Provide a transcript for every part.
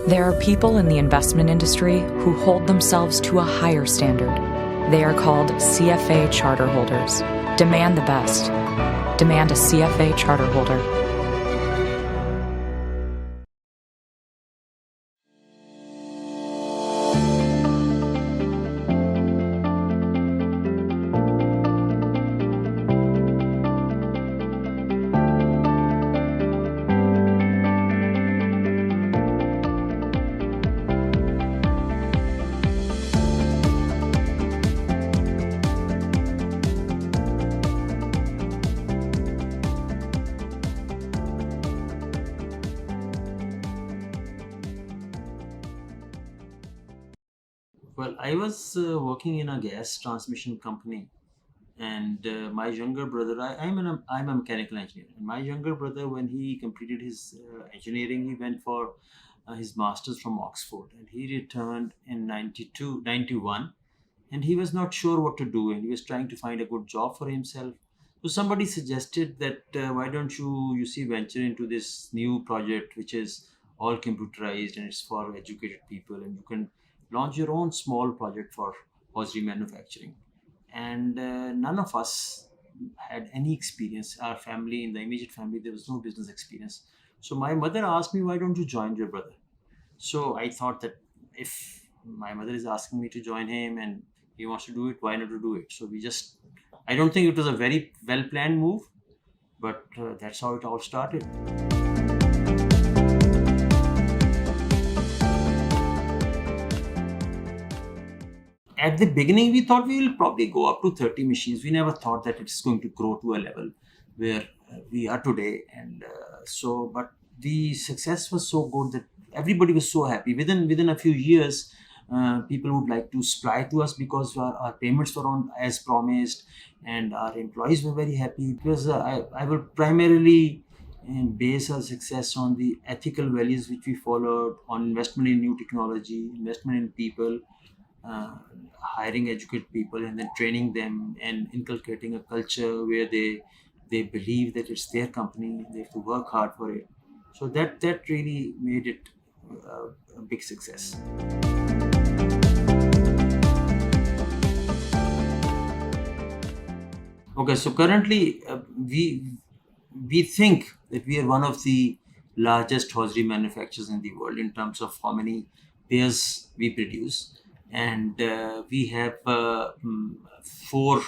There are people in the investment industry who hold themselves to a higher standard. They are called CFA charter holders. Demand the best. Demand a CFA charter holder. Well, I was working in a gas transmission company, and my younger brother, I'm a mechanical engineer, and my younger brother, when he completed his engineering, he went for his master's from Oxford, and he returned in 92, 91, and he was not sure what to do, and he was trying to find a good job for himself. So somebody suggested that why don't you see venture into this new project which is all computerized and it's for educated people, and you can launch your own small project for hosiery manufacturing. And none of us had any experience. Our family, in the immediate family, there was no business experience. So my mother asked me, why don't you join your brother? So I thought that if my mother is asking me to join him and he wants to do it, why not to do it? So we just, I don't think it was a very well planned move, but that's how it all started. At the beginning, we thought we will probably go up to 30 machines. We never thought that it's going to grow to a level where we are today. And but the success was so good that everybody was so happy. Within a few years, people would like to supply to us because our payments were on as promised, and our employees were very happy because I will primarily base our success on the ethical values which we followed, on investment in new technology, investment in people, uh, hiring educated people and then training them and inculcating a culture where they believe that it's their company, they have to work hard for it. So that really made it a big success. Okay, so currently we think that we are one of the largest hosiery manufacturers in the world in terms of how many pairs we produce, and we have four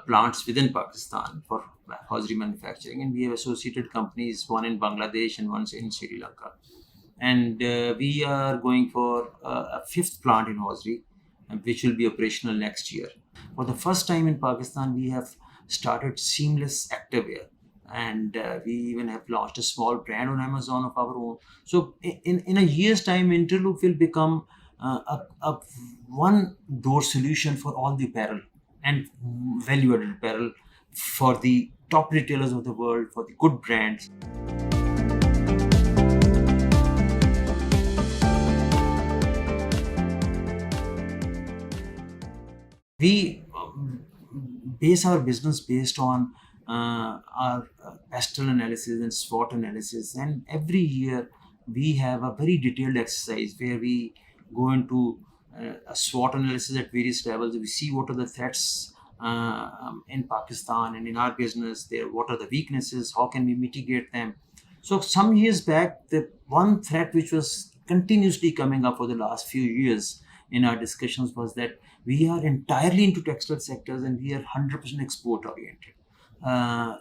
plants within Pakistan for hosiery manufacturing, and we have associated companies, one in Bangladesh and one in Sri Lanka, and we are going for a fifth plant in hosiery, which will be operational next year. For the first time in Pakistan, we have started seamless activewear, and we even have launched a small brand on Amazon of our own. So, in a year's time, Interloop will become a one door solution for all the apparel and value added apparel for the top retailers of the world, for the good brands. We base our business based on our pastel analysis and SWOT analysis, and every year we have a very detailed exercise where we go into a SWOT analysis at various levels. We see what are the threats in Pakistan and in our business there, what are the weaknesses, how can we mitigate them. So some years back, the one threat which was continuously coming up for the last few years in our discussions was that we are entirely into textile sectors and we are 100% export oriented, uh,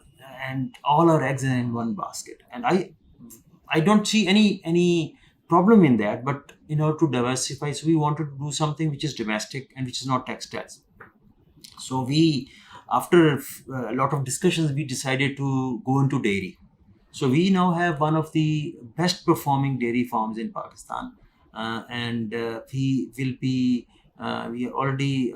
and all our eggs are in one basket. And I don't see any problem in that, but in order to diversify, so we wanted to do something which is domestic and which is not textiles. So we, after a lot of discussions, we decided to go into dairy. So we now have one of the best performing dairy farms in Pakistan, and we will be. We are already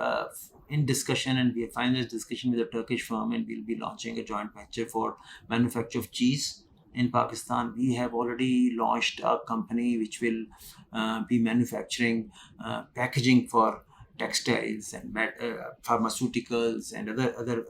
in discussion, and we have finalized discussion with a Turkish firm, and we'll be launching a joint venture for manufacture of cheese in Pakistan. We have already launched a company which will be manufacturing packaging for textiles and pharmaceuticals and other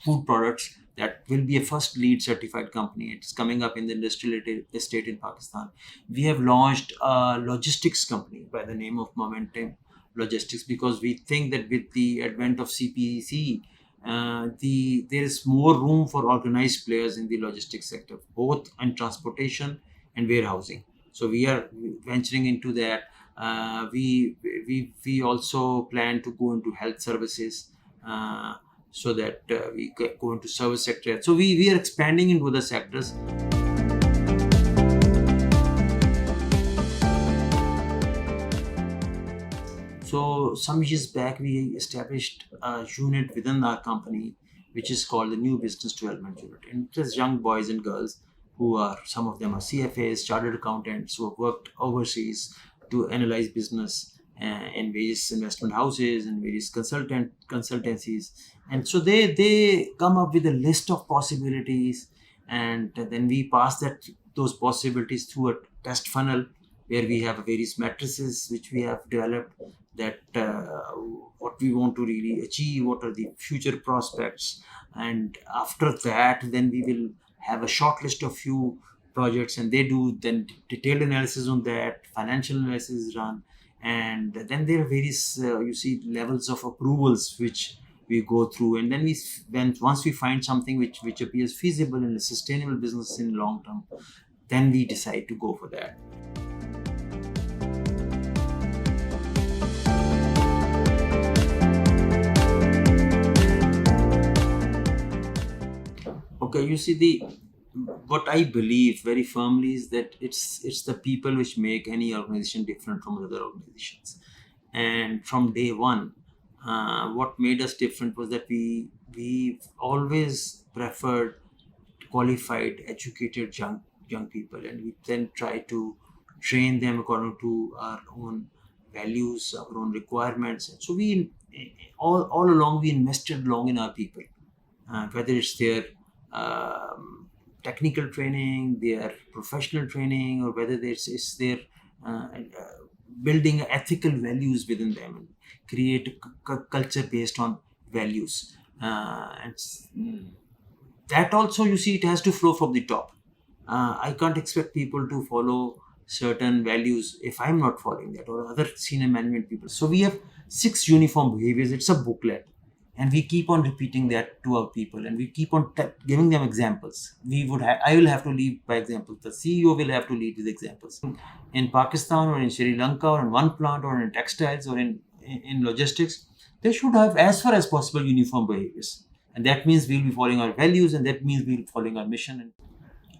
food products. That will be a first LEED certified company. It's coming up in the industrial estate in Pakistan. We have launched a logistics company by the name of Momentum Logistics, because we think that with the advent of CPC, there is more room for organized players in the logistics sector, both in transportation and warehousing. So we are venturing into that. We also plan to go into health services, so that we go into service sector. So we are expanding into the sectors. So some years back, we established a unit within our company, which is called the New Business Development Unit. And it is young boys and girls who are, some of them are CFAs, chartered accountants, who have worked overseas to analyze business in various investment houses and various consultancies. And so they come up with a list of possibilities, and then we pass those possibilities through a test funnel, where we have various matrices which we have developed, that what we want to really achieve, what are the future prospects. And after that, then we will have a short list of few projects, and they do then detailed analysis on that, financial analysis is run. And then there are various levels of approvals which we go through. And then once we find something which appears feasible and a sustainable business in long term, then we decide to go for that. Okay, what I believe very firmly is that it's the people which make any organization different from other organizations. And from day one, what made us different was that we always preferred qualified, educated young people, and we then try to train them according to our own values, our own requirements. And so we all along we invested long in our people, whether it's their technical training, their professional training, or whether it's their building ethical values within them, and create a culture based on values. That also, it has to flow from the top. I can't expect people to follow certain values if I'm not following that, or other senior management people. So we have 6 uniform behaviors. It's a booklet, and we keep on repeating that to our people, and we keep on giving them examples. I will have to lead by examples. The CEO will have to lead with examples. In Pakistan or in Sri Lanka or in one plant or in textiles or in logistics, they should have as far as possible uniform behaviors. And that means we'll be following our values, and that means we'll be following our mission.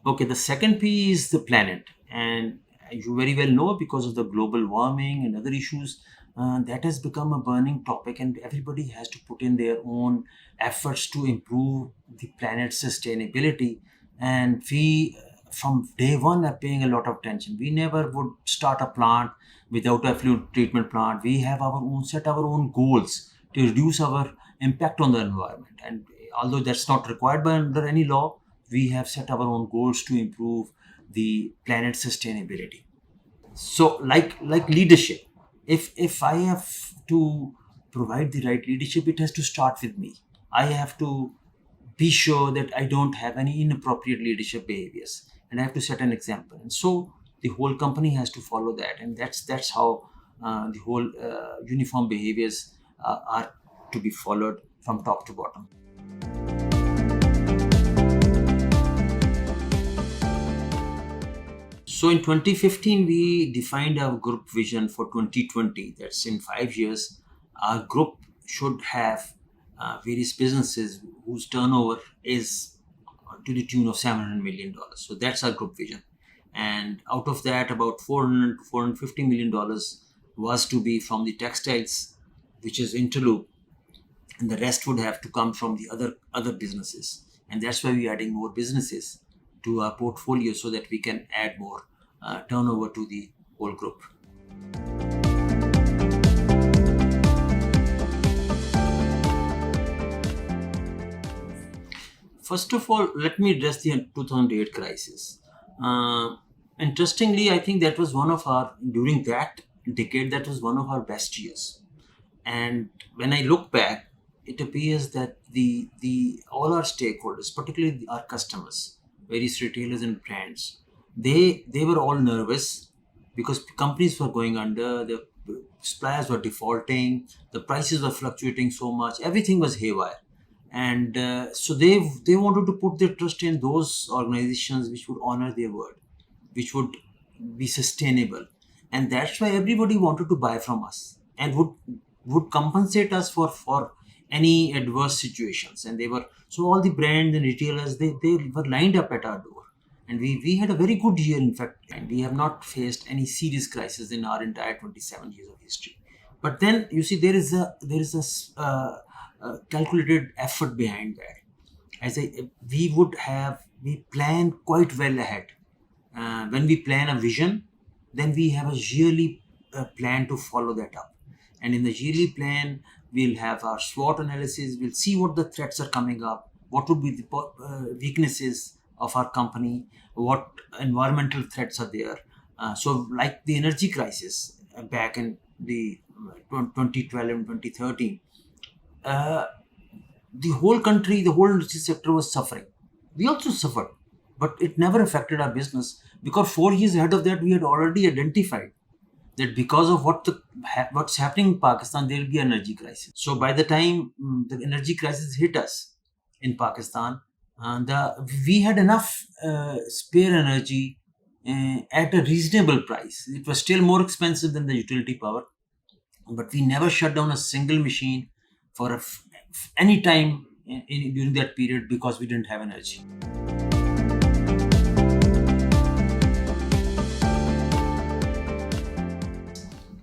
Okay, the second P is the planet. And you very well know, because of the global warming and other issues, that has become a burning topic, and everybody has to put in their own efforts to improve the planet's sustainability. And we, from day one, are paying a lot of attention. We never would start a plant without a effluent treatment plant. We have set our own goals to reduce our impact on the environment. And although that's not required by under any law, we have set our own goals to improve the planet's sustainability. So like leadership, if I have to provide the right leadership, it has to start with me. I have to be sure that I don't have any inappropriate leadership behaviors, and I have to set an example. And so the whole company has to follow that, and that's how the whole uniform behaviors are to be followed from top to bottom. So in 2015, we defined our group vision for 2020. That's in 5 years. Our group should have various businesses whose turnover is to the tune of $700 million. So that's our group vision. And out of that, about $400 to $450 million was to be from the textiles, which is Interloop, and the rest would have to come from the other businesses. And that's why we're adding more businesses to our portfolio, so that we can add more turnover to the whole group. First of all, let me address the 2008 crisis. Interestingly, I think that was during that decade, that was one of our best years. And when I look back, it appears that the all our stakeholders, particularly our customers, various retailers and brands, they were all nervous because companies were going under, the suppliers were defaulting, the prices were fluctuating so much, everything was haywire, and so they wanted to put their trust in those organizations which would honor their word, which would be sustainable, and that's why everybody wanted to buy from us and would compensate us for any adverse situations. And they were, so all the brands and retailers, they were lined up at our door, and we had a very good year, in fact, and we have not faced any serious crisis in our entire 27 years of history. But then you see, there is a calculated effort behind that. As we plan quite well ahead. When we plan a vision, then we have a yearly plan to follow that up. And in the yearly plan, we'll have our SWOT analysis. We'll see what the threats are coming up, what would be the weaknesses of our company, what environmental threats are there. So, like the energy crisis back in the 2012 and 2013, uh, the whole country, the whole industry sector was suffering. We also suffered, but it never affected our business because 4 years ahead of that, we had already identified that because of what's happening in Pakistan, there will be an energy crisis. So by the time the energy crisis hit us in Pakistan, we had enough spare energy at a reasonable price. It was still more expensive than the utility power, but we never shut down a single machine for any time during that period because we didn't have energy.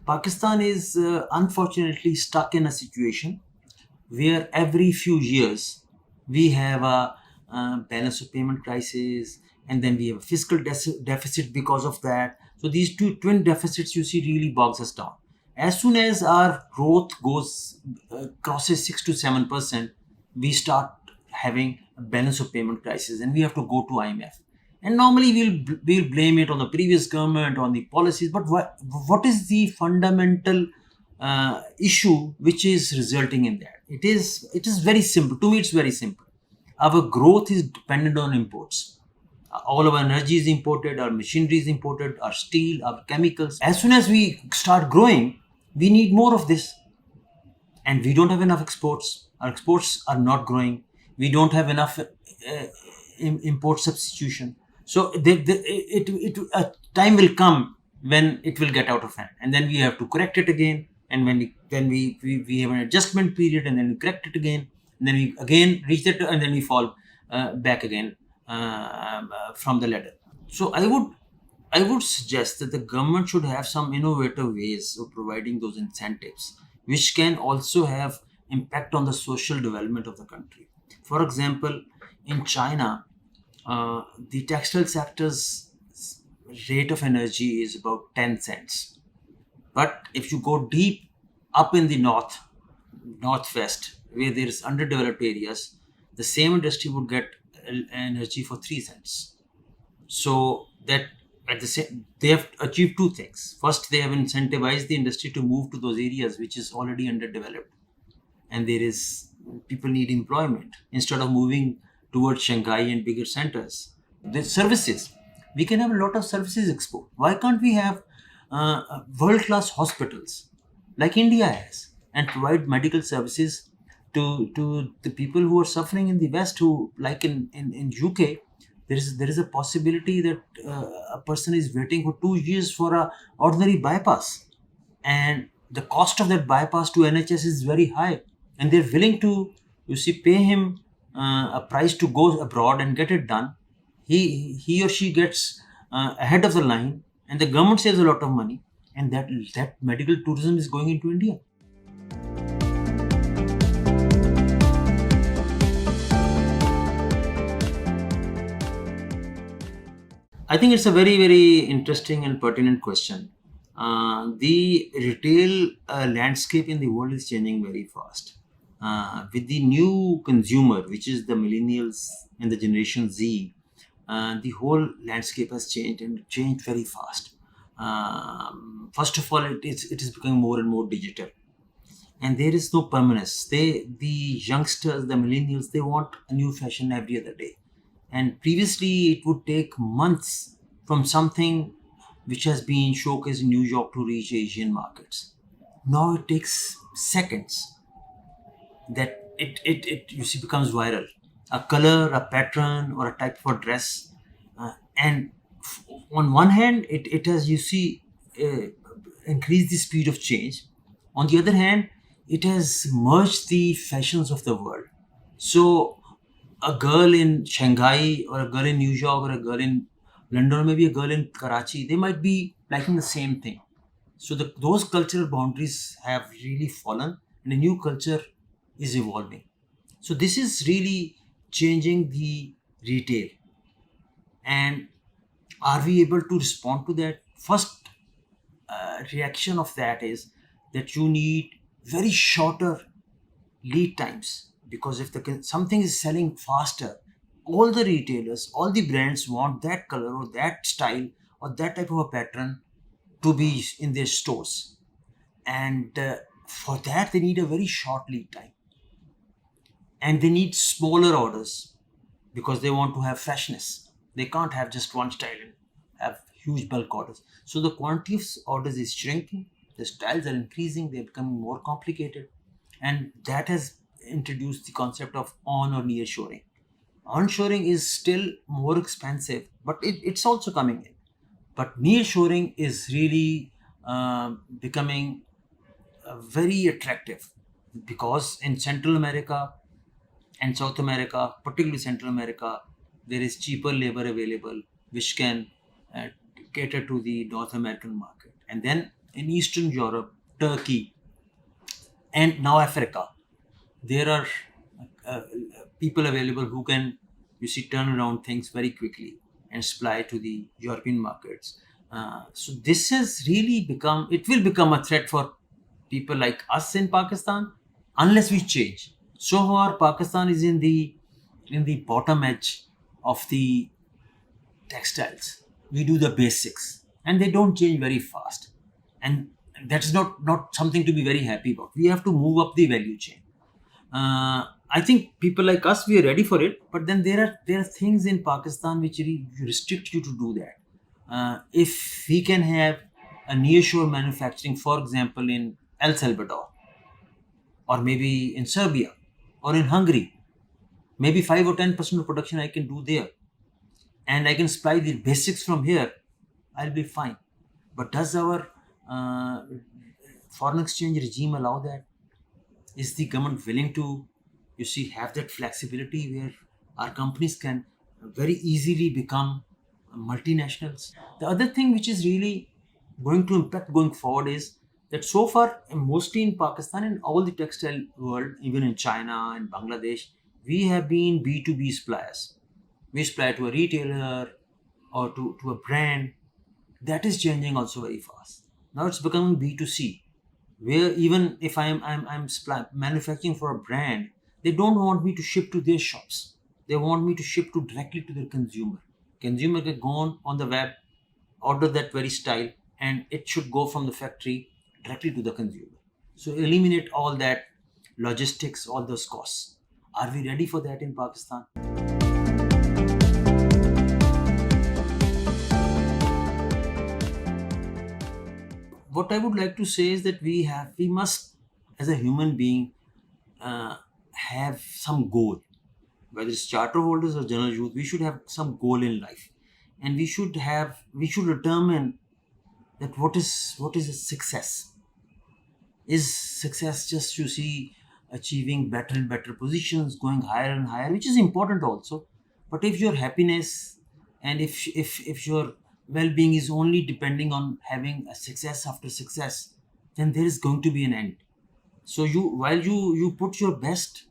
Pakistan is unfortunately stuck in a situation where every few years we have a balance of payment crisis, and then we have a fiscal deficit because of that. So these two twin deficits, you see, really bogs us down. As soon as our growth crosses 6 to 7%, we start having a balance of payment crisis, and we have to go to IMF. And normally we'll blame it on the previous government, on the policies. But what is the fundamental issue which is resulting in that? It is very simple. To me, it's very simple. Our growth is dependent on imports. All of our energy is imported, our machinery is imported, our steel, our chemicals. As soon as we start growing, we need more of this, and we don't have enough exports. Our exports are not growing. We don't have enough import substitution. So a time will come when it will get out of hand, and then we have to correct it again. And then we have an adjustment period, and then we correct it again, and then we again reach that, and then we fall back again from the ladder. So I would suggest that the government should have some innovative ways of providing those incentives, which can also have impact on the social development of the country. For example, in China, the textile sector's rate of energy is about 10 cents. But if you go deep up in the northwest, where there is underdeveloped areas, the same industry would get energy for 3 cents. So that at the same, they have achieved two things. First, they have incentivized the industry to move to those areas which is already underdeveloped, and there is people need employment instead of moving towards Shanghai and bigger centers. The services, we can have a lot of services export. Why can't we have world-class hospitals like India has, and provide medical services to the people who are suffering in the West, who, like in UK, there is a possibility that a person is waiting for 2 years for a ordinary bypass, and the cost of that bypass to NHS is very high, and they're willing to, you see, pay him a price to go abroad and get it done. He or she gets ahead of the line, and the government saves a lot of money, and that medical tourism is going into India. I think it's a very, very interesting and pertinent question. The retail landscape in the world is changing very fast. With the new consumer, which is the millennials and the Generation Z, the whole landscape has changed, and changed very fast. First of all, it is becoming more and more digital, and there is no permanence. The youngsters, the millennials, they want a new fashion every other day. And previously, it would take months from something which has been showcased in New York to reach Asian markets. Now it takes seconds that it you see becomes viral. A color, a pattern, or a type of a dress, and on one hand, it has you see increased the speed of change. On the other hand, it has merged the fashions of the world. So a girl in Shanghai or a girl in New York or a girl in London or maybe a girl in Karachi, they might be liking the same thing. So those cultural boundaries have really fallen and a new culture is evolving. So this is really changing the retail. And are we able to respond to that? First reaction of that is that you need very shorter lead times, because if something is selling faster, all the retailers, all the brands want that color or that style or that type of a pattern to be in their stores. And for that, they need a very short lead time, and they need smaller orders because they want to have freshness. They can't have just one style and have huge bulk orders. So the quantity of orders is shrinking, the styles are increasing, they're becoming more complicated, and that has introduced the concept of on or near shoring. Onshoring is still more expensive, but it's also coming in. But nearshoring is really becoming very attractive, because in Central America and South America, particularly Central America, there is cheaper labor available which can uh, cater to the North American market. And then in Eastern Europe, Turkey, and now Africa, there are uh, people available who can, you see, turn around things very quickly and supply to the European markets. So this has really become, it will become a threat for people like us in Pakistan unless we change. So far, Pakistan is in the bottom edge of the textiles. We do the basics, and they don't change very fast. And that's not something to be very happy about. We have to move up the value chain. I think people like us, we are ready for it, but then there are things in Pakistan which really restrict you to do that. If we can have a nearshore manufacturing, for example, in El Salvador, or maybe in Serbia, or in Hungary, maybe 5 or 10% of production I can do there, and I can supply the basics from here, I'll be fine. But does our uh, foreign exchange regime allow that? Is the government willing to, you see, have that flexibility where our companies can very easily become multinationals? The other thing which is really going to impact going forward is that so far, mostly in Pakistan and all the textile world, even in China and Bangladesh, we have been B2B suppliers. We supply to a retailer or to a brand. That is changing also very fast. Now it's becoming B2C, where even if manufacturing for a brand, they don't want me to ship to their shops. They want me to ship to directly to their consumer. Consumer can go on the web, order that very style, and it should go from the factory directly to the consumer. So eliminate all that logistics, all those costs. Are we ready for that in Pakistan? What I would like to say is that we must, as a human being, uh, have some goal. Whether it's charter holders or general youth, we should have some goal in life, and we should determine that what is a success. Is success just, you see, achieving better and better positions, going higher and higher, which is important also. But if your happiness and if your well-being is only depending on having a success after success, then there is going to be an end. So while you put your best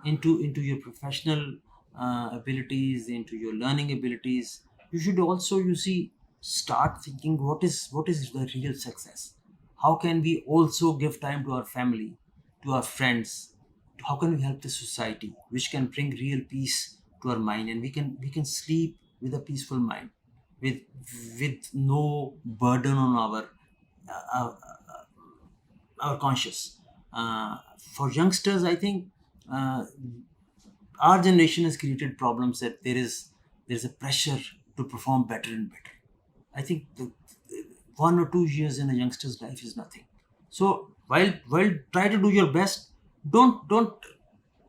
into your professional abilities, into your learning abilities, you should also, you see, start thinking what is the real success. How can we also give time to our family, to our friends? How can we help the society, which can bring real peace to our mind, and we can sleep with a peaceful mind, with with no burden on our conscious. For youngsters, I think uh, our generation has created problems that there's a pressure to perform better and better. I think 1 or 2 years in a youngster's life is nothing. So while try to do your best, don't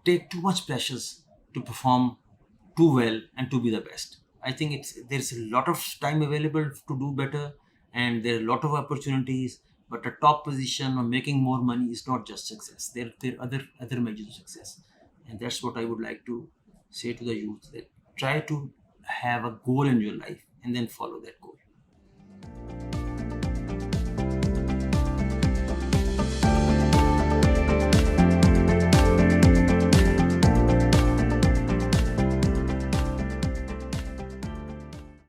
take too much pressures to perform too well and to be the best. I think there's a lot of time available to do better, and there are a lot of opportunities. But a top position or making more money is not just success. There are other measures of success, and that's what I would like to say to the youth, that try to have a goal in your life and then follow that goal.